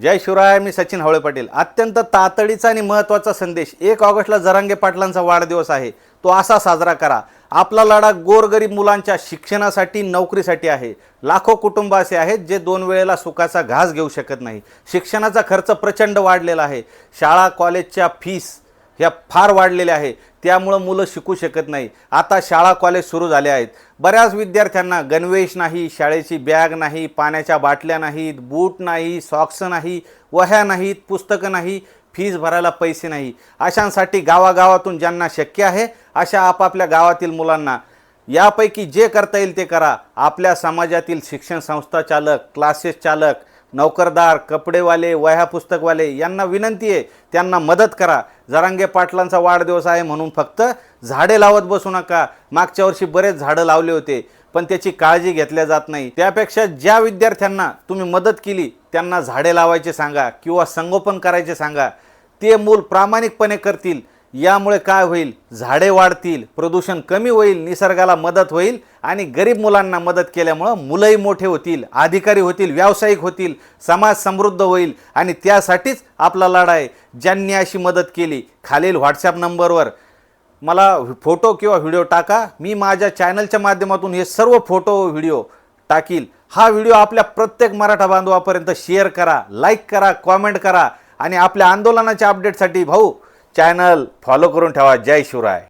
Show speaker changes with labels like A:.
A: जय शिवराय. मी सचिन हवळे पाटील. अत्यंत तातडीचा आणि महत्त्वाचा संदेश. 1 ऑगस्टला जरांगे पाटलांचा वाढदिवस आहे. तो असा साजरा करा. आपला लढा गोरगरीब मुलांच्या शिक्षणासाठी, नोकरीसाठी आहे. लाखो कुटुंब असे आहेत जे 2 वेळेला सुखाचा घास घेऊ शकत नाही. शिक्षणाचा खर्च प्रचंड वाढलेला आहे. शाळा कॉलेजच्या फीस ह्या फार वाढलेल्या आहे. त्यामुळं मुलं शिकू शकत नाही. आता शाळा कॉलेज सुरू झाले आहेत. बऱ्याच विद्यार्थ्यांना गणवेश नाही, शाळेची बॅग नाही, पाण्याच्या बाटल्या नाहीत, बूट नाही, सॉक्स नाही, वह्या नाहीत, पुस्तकं नाही, फीस भरायला पैसे नाही. अशांसाठी गावागावातून ज्यांना शक्य आहे अशा आपापल्या गावातील मुलांना यापैकी जे करता येईल ते करा. आपल्या समाजातील शिक्षण संस्था चालक, क्लासेस चालक, नोकरदार, कपडेवाले, वह्या पुस्तकवाले यांना विनंती आहे, त्यांना मदत करा. जरांगे पाटलांचा वाढदिवस आहे म्हणून फक्त झाडे लावत बसू नका. मागच्या वर्षी बरेच झाडं लावले होते पण त्याची काळजी घेतल्या जात नाही. त्यापेक्षा ज्या विद्यार्थ्यांना तुम्ही मदत केली त्यांना झाडे लावायचे सांगा किंवा संगोपन करायचे सांगा. ते मूल प्रामाणिकपणे करतील. यामुळे काय होईल? झाडे वाढतील, प्रदूषण कमी होईल, निसर्गाला मदत होईल आणि गरीब मुलांना मदत केल्यामुळं मुलंही मोठे होतील, अधिकारी होतील, व्यावसायिक होतील, समाज समृद्ध होईल. आणि त्यासाठीच आपला लढा आहे. ज्यांनी अशी मदत केली खालील व्हॉट्सॲप नंबरवर मला फोटो किंवा व्हिडिओ टाका. मी माझ्या चॅनलच्या माध्यमातून हे सर्व फोटो व्हिडिओ टाकील. हा व्हिडिओ आपल्या प्रत्येक मराठा बांधवापर्यंत शेअर करा, लाईक करा, कॉमेंट करा आणि आपल्या आंदोलनाच्या अपडेटसाठी भाऊ चॅनल फॉलो करून ठेवा. जय शिवराय.